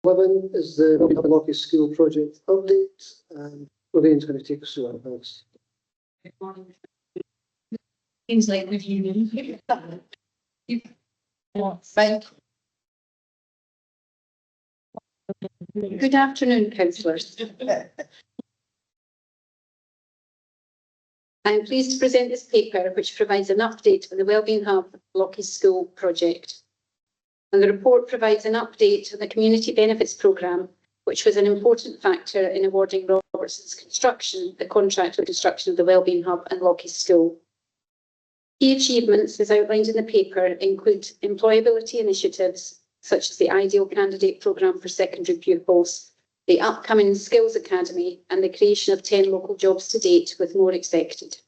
11 is the Locky School project update, and Lorraine's going to take us through that. Thanks. Good morning. Seems like we've used Thank you. Good afternoon, councillors. I am pleased to present this paper, which provides an update on the Wellbeing Hub Locky School project. And the report provides an update on the Community Benefits Programme, which was an important factor in awarding Robertson's Construction the contract for construction of the Wellbeing Hub and Locky School. Key achievements, as outlined in the paper, include employability initiatives, such as the Ideal Candidate Programme for secondary pupils, the upcoming Skills Academy, and the creation of 10 local jobs to date, with more expected.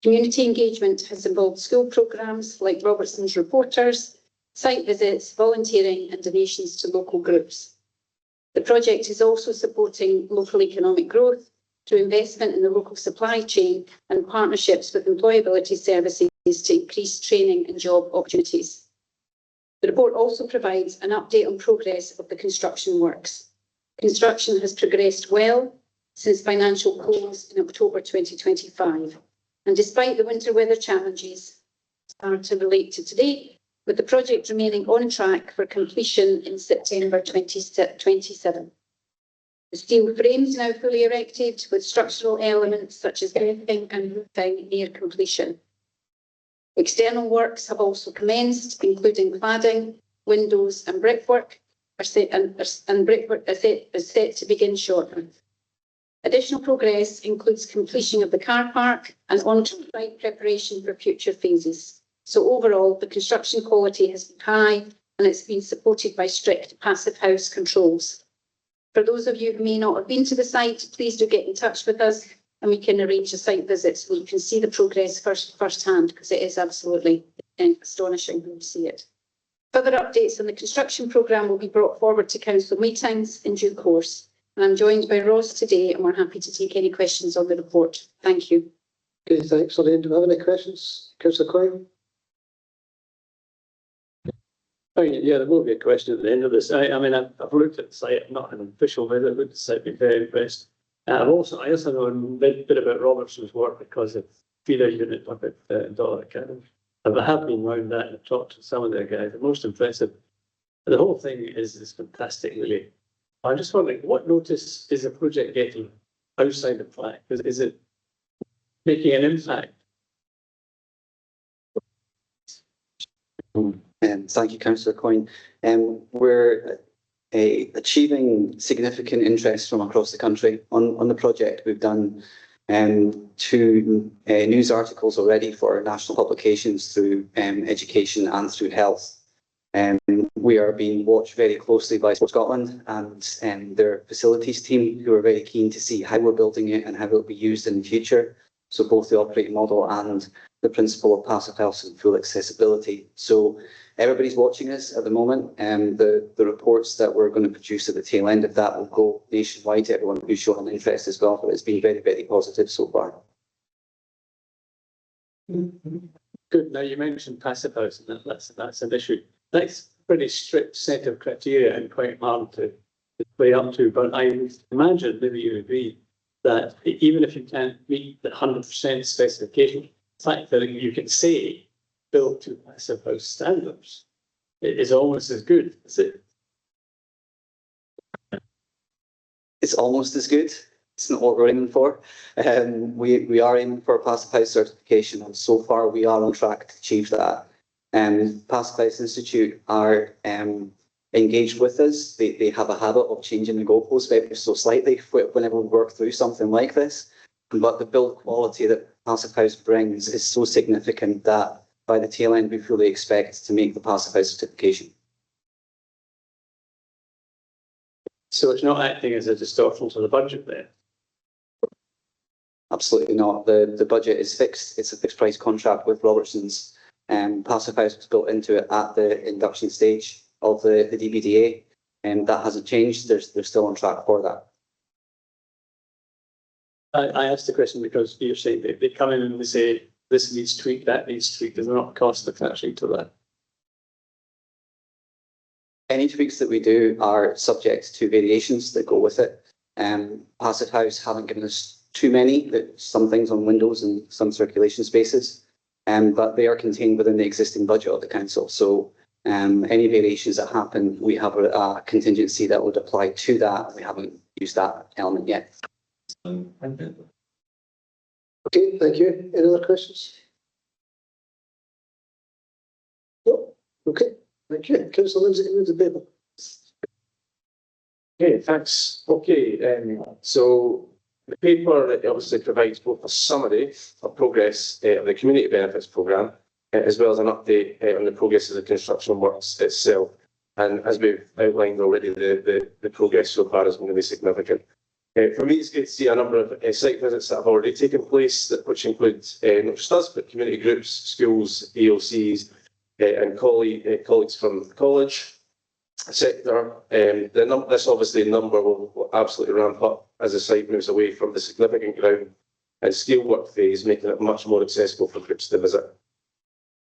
Community engagement has involved school programmes like Robertson's Reporters, site visits, volunteering, and donations to local groups. The project is also supporting local economic growth through investment in the local supply chain and partnerships with employability services to increase training and job opportunities. The report also provides an update on progress of the construction works. Construction has progressed well since financial close in October 2025, and despite the winter weather challenges are to relate to today, with the project remaining on track for completion in September 2027. The steel frame is now fully erected, with structural elements such as earthing and roofing near completion. External works have also commenced, including cladding, windows, and brickwork, brickwork is set to begin shortly. Additional progress includes completion of the car park and on-site preparation for future phases. So overall, the construction quality has been high, and it's been supported by strict passive house controls. For those of you who may not have been to the site, please do get in touch with us and we can arrange a site visit so you can see the progress firsthand, because it is absolutely astonishing when you see it. Further updates on the construction programme will be brought forward to council meetings in due course. And I'm joined by Ross today, and we're happy to take any questions on the report. Thank you. Okay, thanks, Lorraine. Do we have any questions? Councillor Coyne? Oh, yeah, there will be a question at the end of this. I mean, I've looked at the site. I've not had an official visit. I've looked at the site, been very impressed. I also know a bit about Robertson's work because of feeder unit up at Dollar Academy. I have been around that and I've talked to some of their guys. The most impressive. The whole thing is fantastic, really. I'm just wondering, what notice is the project getting outside the plaque? Is it making an impact? Thank you, Councillor Coyne. We're achieving significant interest from across the country on the project. We've done 2 news articles already for national publications through education and through health. We are being watched very closely by Sport Scotland and their facilities team, who are very keen to see how we're building it and how it will be used in the future. So both the operating model and the principle of passive house and full accessibility. So everybody's watching us at the moment, and the reports that we're going to produce at the tail end of that will go nationwide to everyone who's shown an interest as well. But it's been very, very positive so far. Good. Now you mentioned passive house, and that's an issue. That's a pretty strict set of criteria and quite hard to play up to. But I imagine, maybe you agree, that even if you can't meet the 100% specification, the fact that you can say built to passive house standards is almost as good, is it? It's almost as good. It's not what we're aiming for. We are aiming for a passive house certification, and so far we are on track to achieve that. Passive House Institute are engaged with us. They have a habit of changing the goalposts ever so slightly whenever we work through something like this. But the build quality that Passive House brings is so significant that by the tail end we fully expect to make the Passive House certification. So it's not acting as a distortion to the budget there? Absolutely not. The budget is fixed. It's a fixed price contract with Robertson's. Passive House was built into it at the induction stage of the DBDA, and that hasn't changed. They're still on track for that. I asked the question because you're saying they come in and they say this needs tweak, that needs tweak. There's not a cost attaching to that. Any tweaks that we do are subject to variations that go with it. Passive House haven't given us too many, that some things on windows and some circulation spaces, but they are contained within the existing budget of the council. So any variations that happen, we have a contingency that would apply to that. We haven't used that element yet. Okay, thank you. Any other questions? No? Okay, thank you. Councillor Lindsay, you move the paper. Okay, thanks. Okay, so the paper obviously provides both a summary of progress of the community benefits programme, as well as an update on the progress of the construction works itself. And as we've outlined already, the progress so far has been really significant. For me, it's good to see a number of site visits that have already taken place, which include not just us, but community groups, schools, AOCs, and colleagues from the college sector. This obviously number will absolutely ramp up as the site moves away from the significant ground and steelwork phase, making it much more accessible for groups to visit.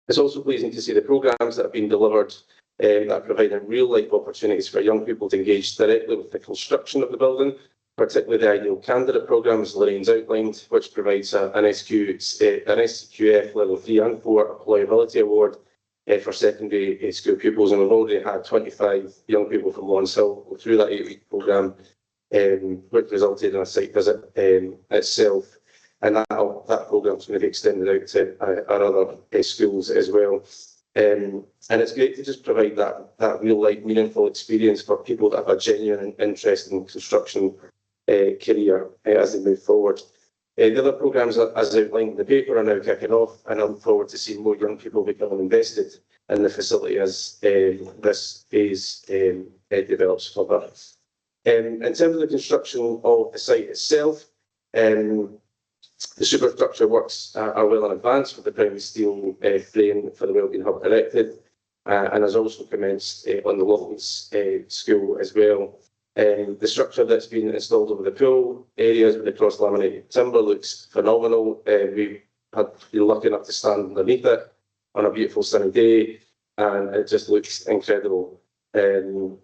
It's also pleasing to see the programmes that have been delivered that are providing real-life opportunities for young people to engage directly with the construction of the building, particularly the Ideal Candidate programme, as Lorraine's outlined, which provides an SQF Level 3 and 4 Employability Award for secondary school pupils. And we've already had 25 young people from Lawrence Hill go through that 8-week programme, which resulted in a site visit itself. And that programme is going to be extended out to our other schools as well. And it's great to just provide that real-life, meaningful experience for people that have a genuine interest in construction career as they move forward. The other programmes, as outlined in the paper, are now kicking off, and I look forward to seeing more young people becoming invested in the facility as this phase develops further. In terms of the construction of the site itself, the superstructure works are well in advance, with the primary steel frame for the Wellbeing Hub erected, and has also commenced on the Lockies school as well. The structure that's been installed over the pool areas with the cross-laminated timber looks phenomenal. We've been lucky enough to stand underneath it on a beautiful sunny day, and it just looks incredible. And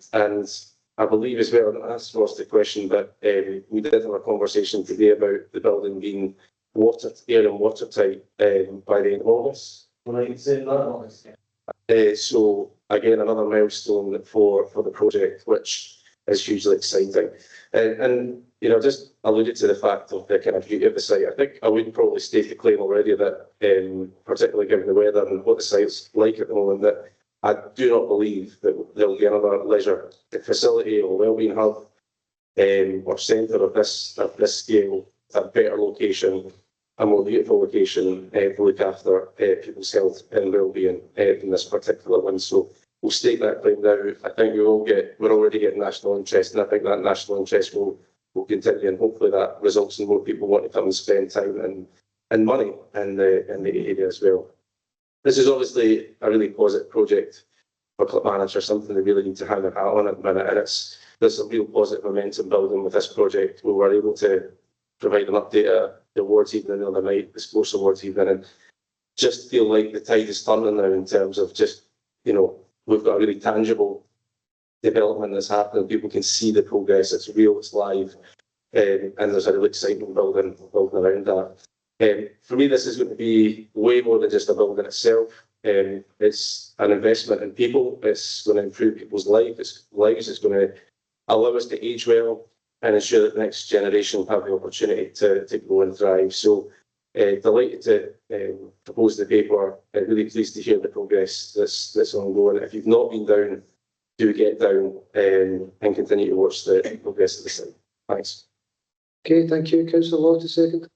I believe as well, and that's lost the question, but we did have a conversation today about the building being air and watertight by the end of August. Right, say that. So again, another milestone for the project, which is hugely exciting. And you know, just alluded to the fact of the kind of beauty of the site. I think I would probably state the claim already that, particularly given the weather and what the site's like at the moment, that I do not believe that there will be another leisure facility or wellbeing hub or centre of this scale, a better location, a more beautiful location to look after people's health and well-being in this particular one. So we'll stake that claim now. I think we're already getting national interest, and I think that national interest will continue, and hopefully that results in more people wanting to come and spend time and money in the area as well. This is obviously a really positive project for Clackmannanshire, something they really need to hang their hat on at the minute, and there's a real positive momentum building with this project. We were able to provide an update at the awards evening the other night, the sports awards evening, and just feel like the tide is turning now in terms of just, you know, we've got a really tangible development that's happening. People can see the progress. It's real, it's live, and there's a real excitement building around that. For me, this is going to be way more than just a building itself. It's an investment in people. It's going to improve people's lives. It's going to allow us to age well and ensure that the next generation have the opportunity to grow and thrive. So delighted to propose the paper. Really pleased to hear the progress that's ongoing. If you've not been down, do get down and continue to watch the progress of the site. Thanks. Okay, thank you. Councillor Law to second.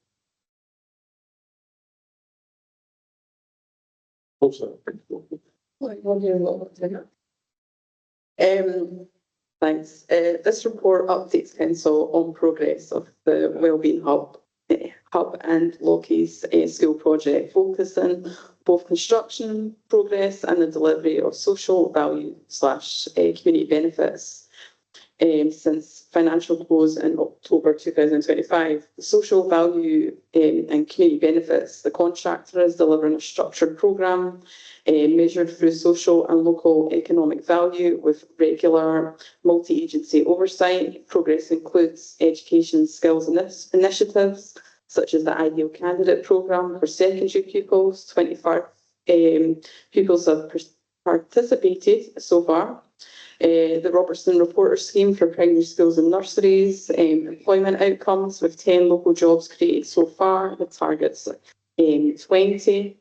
Thanks. This report updates Council on progress of the Wellbeing Hub and Lockie's school project, focusing both construction progress and the delivery of social value / community benefits. since financial close in October 2025. The social value and community benefits. The contractor is delivering a structured programme measured through social and local economic value with regular multi-agency oversight. Progress includes education skills initiatives such as the Ideal Candidate Programme for secondary pupils. 25 pupils have participated so far. The Robertson Reporter Scheme for primary schools and nurseries, employment outcomes with 10 local jobs created so far, the targets 20,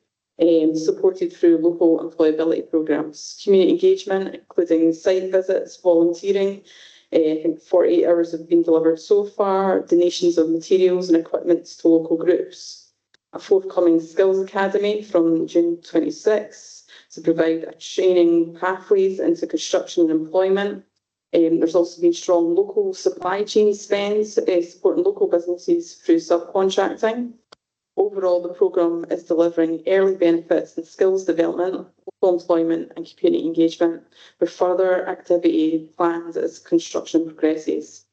supported through local employability programmes. Community engagement, including site visits, volunteering, I think 48 hours have been delivered so far, donations of materials and equipment to local groups. A forthcoming skills academy from June 26 to provide a training pathways into construction and employment. There's also been strong local supply chain spends, supporting local businesses through subcontracting. Overall, the programme is delivering early benefits and skills development, local employment and community engagement, with further activity planned as construction progresses.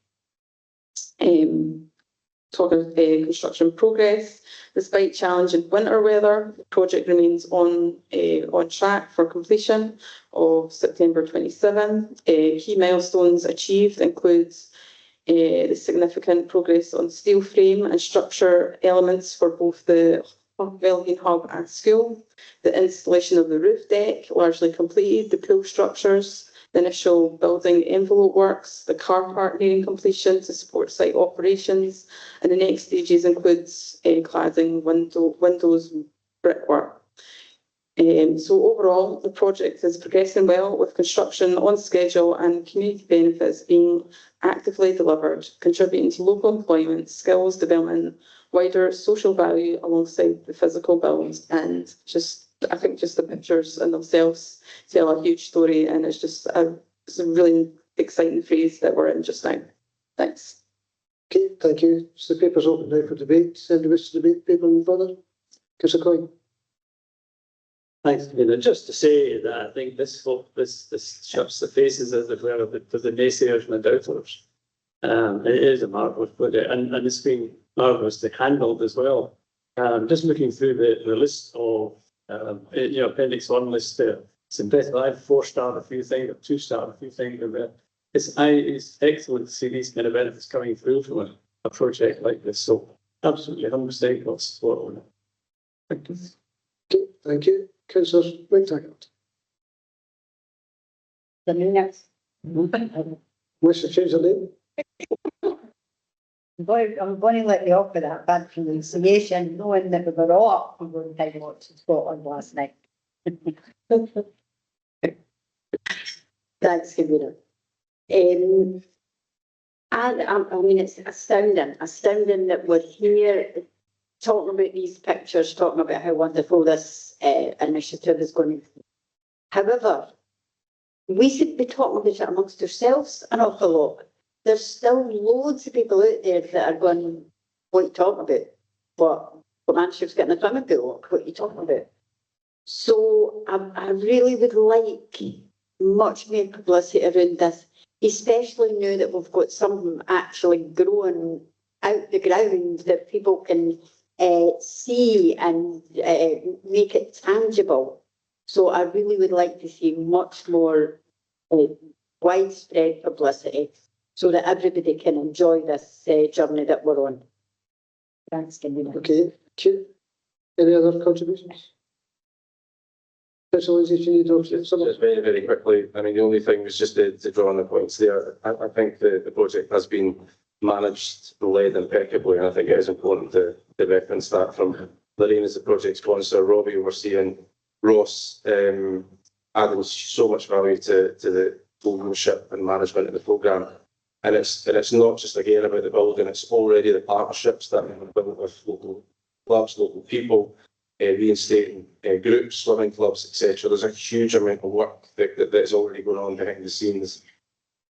Talking of construction progress, despite challenging winter weather, the project remains on track for completion of September 27. Key milestones achieved includes the significant progress on steel frame and structure elements for both the Wellbeing Hub and school, the installation of the roof deck largely completed, the pool structures, the initial building envelope works, the car park nearing completion to support site operations, and the next stages includes cladding, windows, brickwork. So overall, the project is progressing well with construction on schedule and community benefits being actively delivered, contributing to local employment, skills development, wider social value alongside the physical build. And I think just the pictures in themselves tell a huge story, and it's a really exciting phase that we're in just now. Thanks. Okay, thank you. So the paper's open now for debate. Anybody wish to debate paper any further? Councillor Coyne. Thanks, just to say that I think this shuts the faces, as it were, of the naysayers and the doubters. It is a marvellous project, and it's been marvellously handled as well. Just looking through the list of Appendix 1 list there, it's impressive. I have 4-star a few things, 2-star a few things. It's excellent to see these kind of benefits coming through from a project like this. So absolutely 100% got support on it. Thank you. Okay, thank you. Councillor McTaggart. The minutes. Wish to change the name? I'm going to let you off with that bad pronunciation, knowing that we were all up for going time watch in Scotland last night. Thanks, Kabira. And I mean, it's astounding that we're here talking about these pictures, talking about how wonderful this initiative is going to be. However, we should be talking about it amongst ourselves an awful lot. There's still loads of people out there that are going to want to talk about what Clackmannshire's getting a swimming pool, what you talking about. So I really would like much more publicity around this, especially now that we've got something actually growing out the ground that people can see and make it tangible. So I really would like to see much more widespread publicity so that everybody can enjoy this journey that we're on. Thanks, Camilla. Okay, thank you. Any other contributions? Councillor Lindsay, if you need to someone. Just very, very quickly. I mean, the only thing was just to draw on the points there. I think the project has been managed, led impeccably, and I think it is important to reference that from Lorraine as the project sponsor, Robbie overseeing, Ross adding so much value to the ownership and management of the programme. And it's not just again about the building, it's already the partnerships that we've built with local clubs, local people, reinstating groups, swimming clubs, etc. There's a huge amount of work that is already going on behind the scenes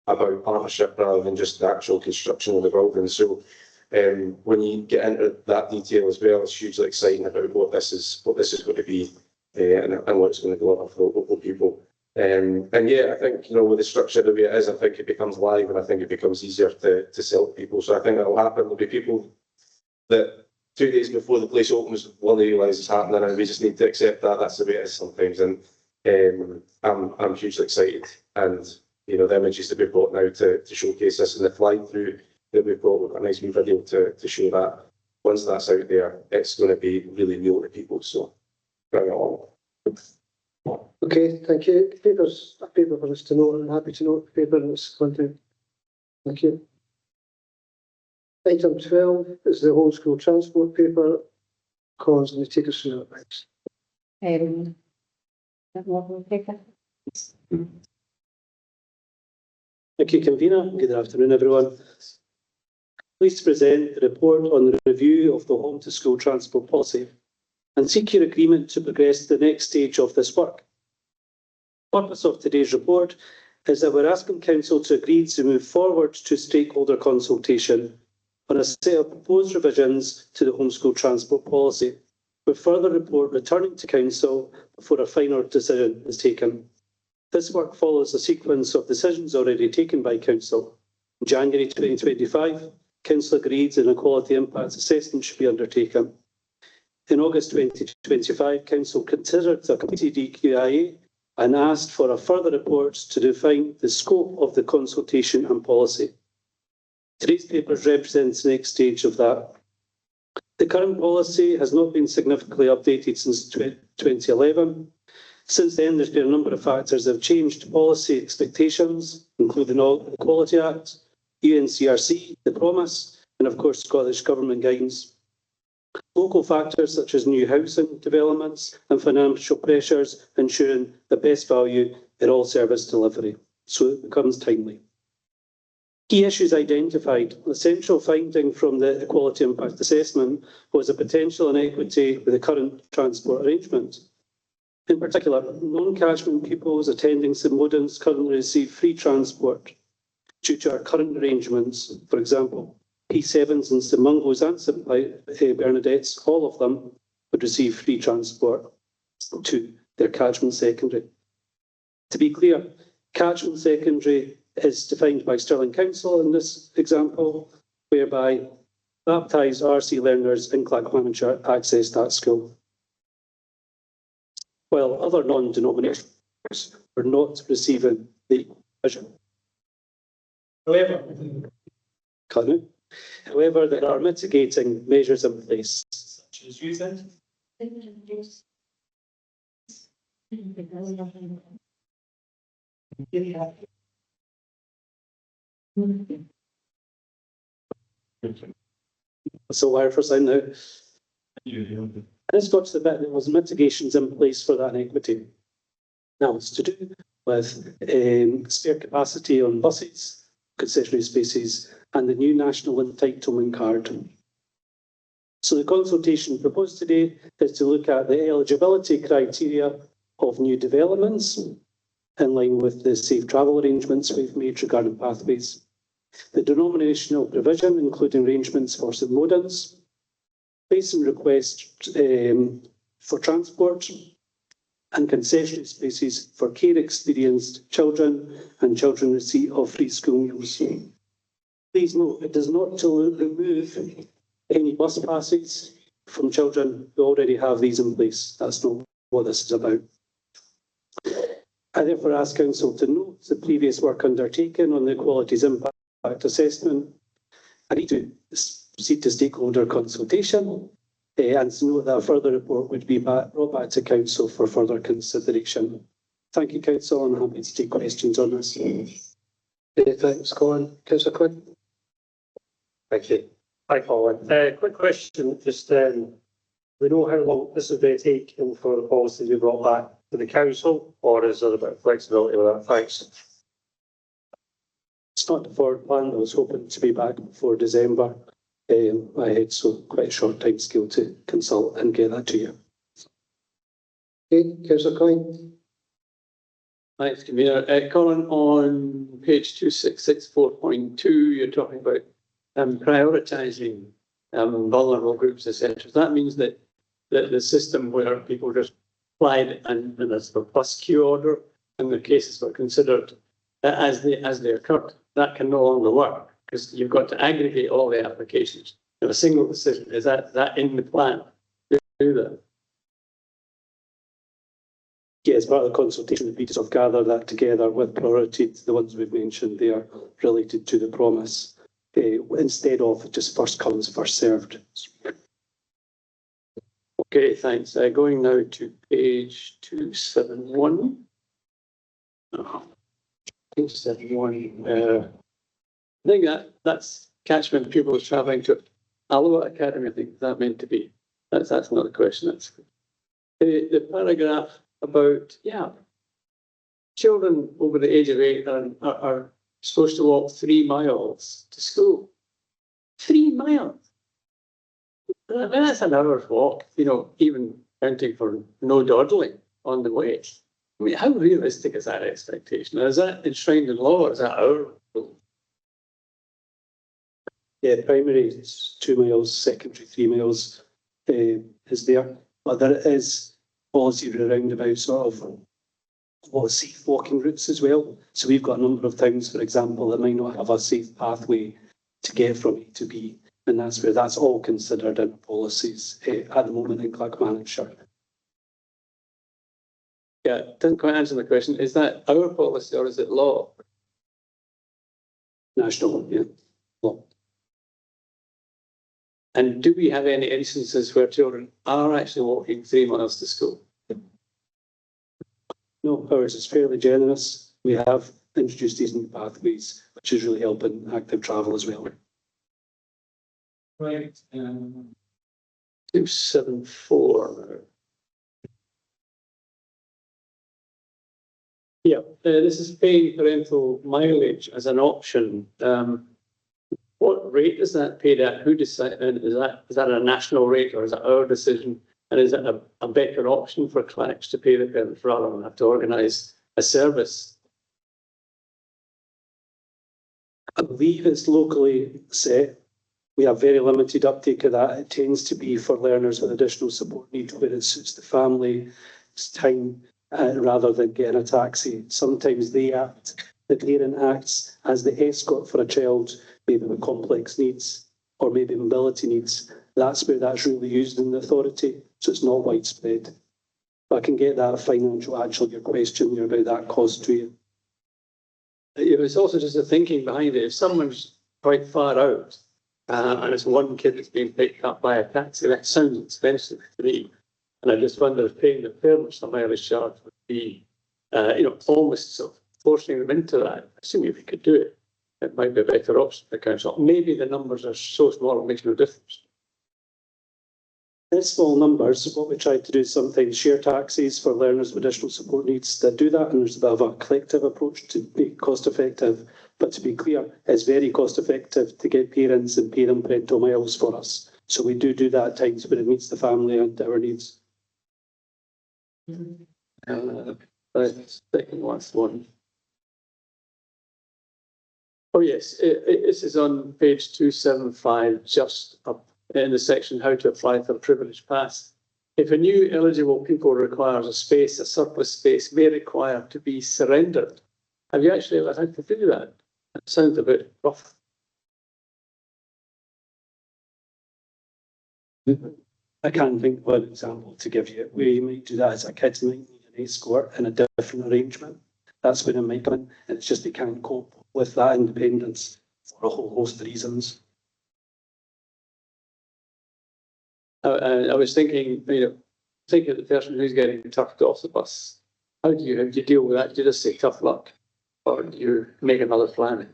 about partnership rather than just the actual construction of the building. So when you get into that detail as well, it's hugely exciting about what this is going to be and what it's going to deliver for local people. And yeah, I think, with the structure the way it is, I think it becomes live, and I think it becomes easier to sell to people. So I think that'll happen. There'll be people that 2 days before the place opens will realise it's happening, and we just need to accept that. That's the way it is sometimes. And I'm hugely excited. And the images that we've got now to showcase this, and the fly through that we've got a nice wee video to show that. Once that's out there, it's going to be really real to people. So bring it on. Okay, thank you. Papers, a paper for us to note. I'm happy to note the paper and its content. Thank you. Item 12 is the whole school transport paper. Collins, can you take us through that, thanks? Thank you, Convener. Good afternoon, everyone. Pleased to present the report on the review of the home to school transport policy and seek your agreement to progress to the next stage of this work. The purpose of today's report is that we're asking Council to agree to move forward to stakeholder consultation on a set of proposed revisions to the homeschool transport policy, with further report returning to Council before a final decision is taken. This work follows a sequence of decisions already taken by Council. In January 2025, Council agreed an equality impact assessment should be undertaken. In August 2025, Council considered a completed EQIA and asked for a further report to define the scope of the consultation and policy. Today's paper represents the next stage of that. The current policy has not been significantly updated since 2011. Since then, there's been a number of factors that have changed policy expectations, including the Equality Act, UNCRC, the Promise, and of course, Scottish Government guidance. Local factors such as new housing developments and financial pressures ensuring the best value in all service delivery, so it becomes timely. Key issues identified. The central finding from the Equality Impact Assessment was a potential inequity with the current transport arrangement. In particular, non-catchment pupils attending St Modens currently receive free transport due to our current arrangements. For example, P7s in St Mungo's and St Bernadette's, all of them would receive free transport to their catchment secondary. To be clear, catchment secondary is defined by Stirling Council in this example, whereby baptised RC learners in Clackmannanshire access that school, while other non-denominational were not receiving the provision. However, there are mitigating measures in place, such as using so wire for sign now. This got to the bit, there was mitigations in place for that inequity. Now it's to do with spare capacity on buses, concessionary spaces, and the new national entitlement card. So the consultation proposed today is to look at the eligibility criteria of new developments in line with the safe travel arrangements we've made regarding pathways. The denominational provision, including arrangements for St Modens, basin requests for transport, and concessionary spaces for care experienced children and children receipt of free school meals. Please note, it does not remove any bus passes from children who already have these in place. That's not what this is about. I therefore ask Council to note the previous work undertaken on the Equalities Impact Assessment. I need to proceed to stakeholder consultation and to note that a further report would be brought back to Council for further consideration. Thank you, Council. I'm happy to take questions on this. Thanks, Colin. Councillor Quinn. Thank you. Hi, Colin. Quick question. Just we know how long this is going to take for the policy to be brought back to the council, or is there a bit of flexibility with that? Thanks. It's not the forward plan. I was hoping to be back before December. I had so quite a short time scale to consult and get that to you. Okay, Councillor Coyne. Thanks, Convener. Colin, on page 2664.2, you're talking about prioritising vulnerable groups, etc. That means that the system where people just applied and there's a bus queue order, and the cases were considered as they occurred. That can no longer work because you've got to aggregate all the applications. And a single decision, is that in the plan to do that? Yeah, as part of the consultation, we sort of gather that together with priority to the ones we've mentioned there related to the promise, instead of just first comes, first served. Okay, thanks. Going now to page 271. 271. I think that's catchment pupils travelling to Alloa Academy. I think that meant to be. That's not the question. That's the paragraph about children over the age of 8 are supposed to walk 3 miles to school. 3 miles. I mean, that's an hour's walk, even counting for no dawdling on the way. I mean, how realistic is that expectation? Is that enshrined in law or is that our rule? Yeah, primary is 2 miles, secondary 3 miles is there. But there is policy around about sort of what safe walking routes as well. So we've got a number of towns, for example, that might not have a safe pathway to get from A to B. And that's where that's all considered in policies at the moment in Clackmannanshire. Yeah, it doesn't quite answer the question. Is that our policy or is it law? National, yeah, law. And do we have any instances where children are actually walking 3 miles to school? No, ours is fairly generous. We have introduced these new pathways, which is really helping active travel as well. Right. 274. Yeah, this is paying parental mileage as an option. What rate is that paid at? Who decides? Is that a national rate or is that our decision? And is it a better option for clinics to pay the parents rather than have to organise a service? I believe it's locally set. We have very limited uptake of that. It tends to be for learners with additional support needs where it suits the family's time rather than getting a taxi. Sometimes the parent acts as the escort for a child, maybe with complex needs or maybe mobility needs. That's where that's really used in the authority, so it's not widespread. But I can get that financial, actually, your question there about that cost to you. It's also just the thinking behind it. If someone's quite far out, and it's one kid that's being picked up by a taxi, that sounds expensive to me. And I just wonder if paying the parents a mileage charge would be, almost sort of forcing them into that. Assuming if you could do it, it might be a better option for the council. Maybe the numbers are so small it makes no difference. In small numbers, what we try to do is sometimes share taxis for learners with additional support needs that do that, and there's a bit of a collective approach to be cost effective. But to be clear, it's very cost effective to get parents and pay them parental miles for us. So we do that at times when it meets the family and our needs. Second last one. Oh yes, this is on page 275, just up in the section how to apply for a privilege pass. If a new eligible pupil requires a space, a surplus space may require to be surrendered. Have you actually ever had to do that? That sounds a bit rough. I can't think of an example to give you where you might do that as a kid might need an escort in a different arrangement. That's when it might come in, and it's just they can't cope with that independence for a whole host of reasons. I was thinking, think of the person who's getting tucked off the bus. How do you deal with that? Do you just say tough luck, or do you make another plan?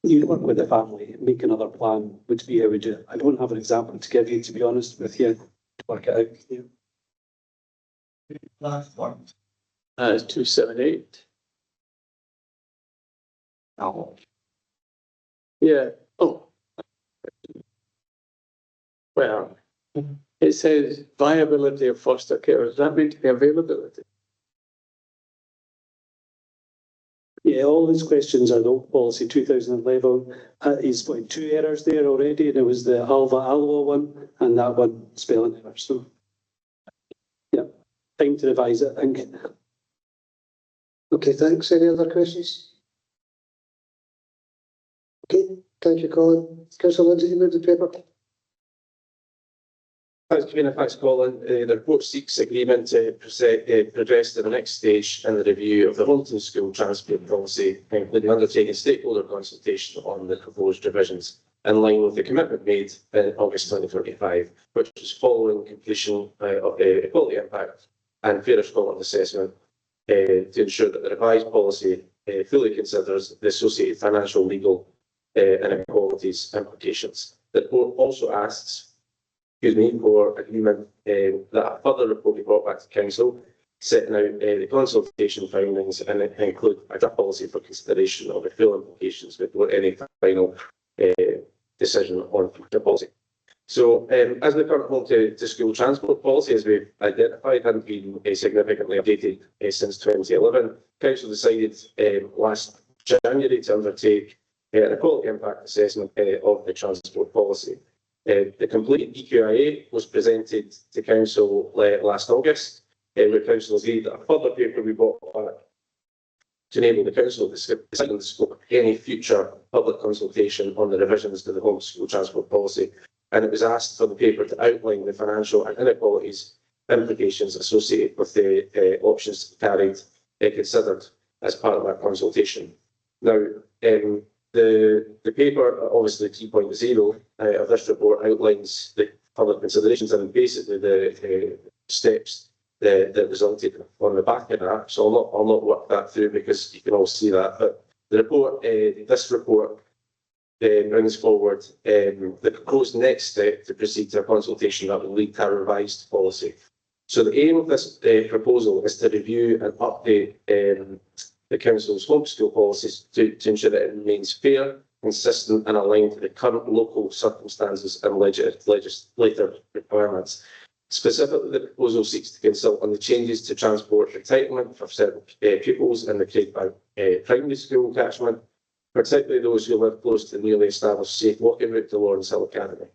You work with the family, make another plan, would be how we do it. I don't have an example to give you, to be honest with you, to work it out. Yeah. Last one. 278. Oh. Yeah. Oh. Well, it says viability of foster care. Does that mean to be availability? Yeah, all these questions are the old policy 2011. He's put 2 errors there already, and it was the Alva Alloa one and that one spelling error. So, yeah. time to revise it, I think. Okay, thanks. Any other questions? Okay, thank you, Colin. Councillor Lindsay, you move the paper. Thanks, Kevin. Thanks, Colin. The report seeks agreement to progress to the next stage in the review of the Holton School Transport Policy, including undertaking stakeholder consultation on the proposed revisions, in line with the commitment made in August 2025, which was following completion of the equality impact and Fairer Scotland assessment to ensure that the revised policy fully considers the associated financial, legal inequalities implications. The report also asks for agreement that a further report be brought back to Council, setting out the consultation findings and include a draft policy for consideration of the full implications before any final decision on future policy. So, as the current home to school transport policy, as we've identified, hadn't been significantly updated since 2011, Council decided last January to undertake an equality impact assessment of the transport policy. The complete EQIA was presented to Council last August, where Council agreed that a further paper be brought back to enable the Council to decide on the scope of any future public consultation on the revisions to the home school transport policy. And it was asked for the paper to outline the financial and inequalities implications associated with the options carried considered as part of that consultation. Now, the paper, obviously 3.0 of this report, outlines the further considerations and basically the steps that resulted on the back of that. So I'll not work that through because you can all see that. But the report, this report, brings forward the proposed next step to proceed to a consultation that will lead to a revised policy. So the aim of this proposal is to review and update the Council's homeschool policies to ensure that it remains fair, consistent and aligned to the current local circumstances and legislative requirements. Specifically, the proposal seeks to consult on the changes to transport entitlement for certain pupils in the Craigbank primary school catchment, particularly those who live close to the newly established safe walking route to Lawrence Hill Academy.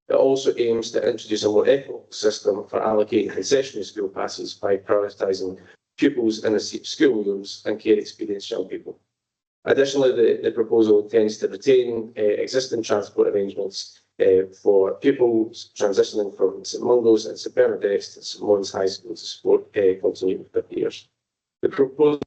It also aims to introduce a more equitable system for allocating concessionary school passes by prioritising pupils in the school rooms and care experienced young people. Additionally, the proposal intends to retain existing transport arrangements for pupils transitioning from St Mungo's and St Bernadette's to St Maun's High School to support continuity for 50 years. The proposal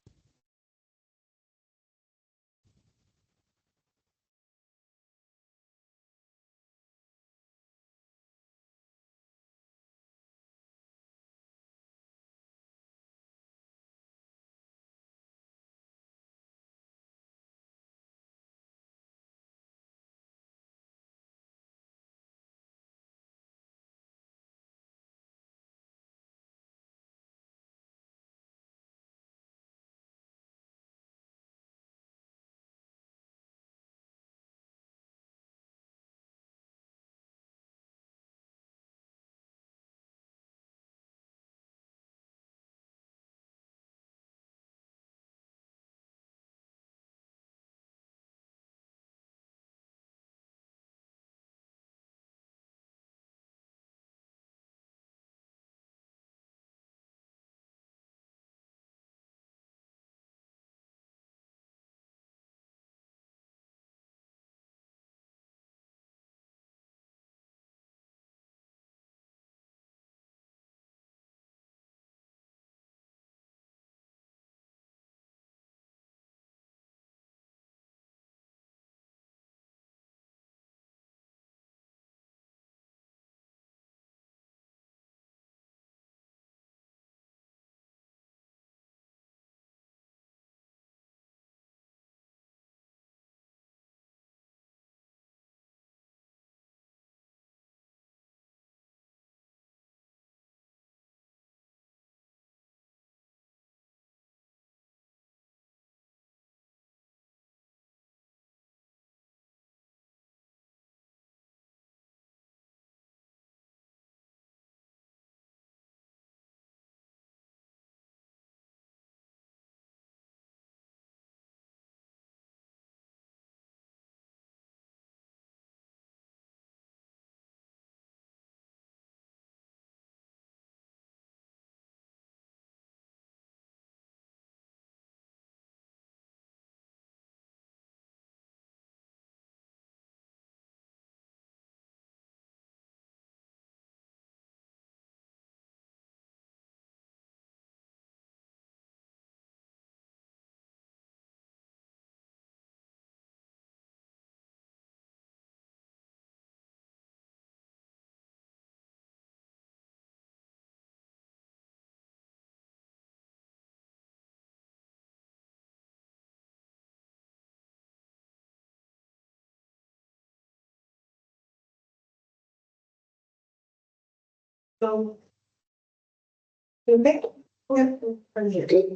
Okay,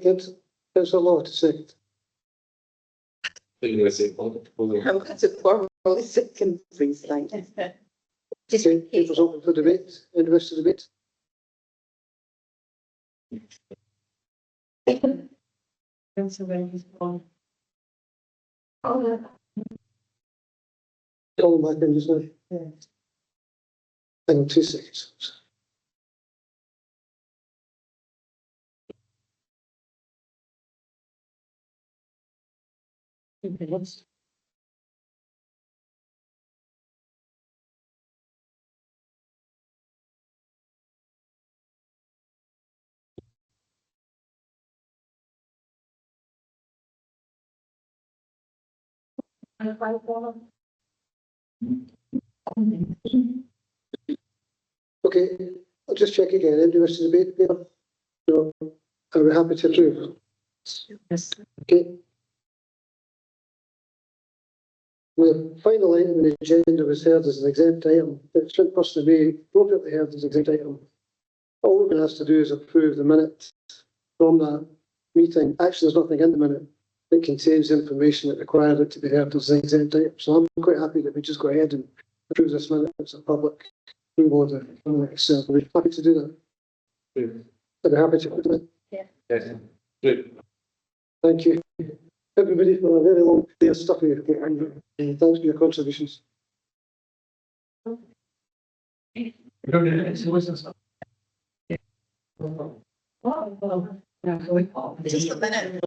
good. There's a lot to say. I'm going to formally second, please, thank you. Just Okay, people's open for debate. Any wish to debate? Call them back in just now. Hang on 2 seconds. Okay, I'll just check again. Anybody wish to debate? Peter? No. Are we happy to approve? Yes. Okay. The final item in the agenda was heard as an exempt item. It should possibly be appropriately heard as an exempt item. All we're going to have to do is approve the minute from that meeting. Actually, there's nothing in the minute that contains information that required it to be heard as an exempt item. So I'm quite happy that we just go ahead and approve this minute as a public approval of the minute itself. Are we happy to do that? Are we happy to put it? Yes. Good. Thank you, everybody, for a very long day of stuff here. And thanks for your contributions. Just a minute.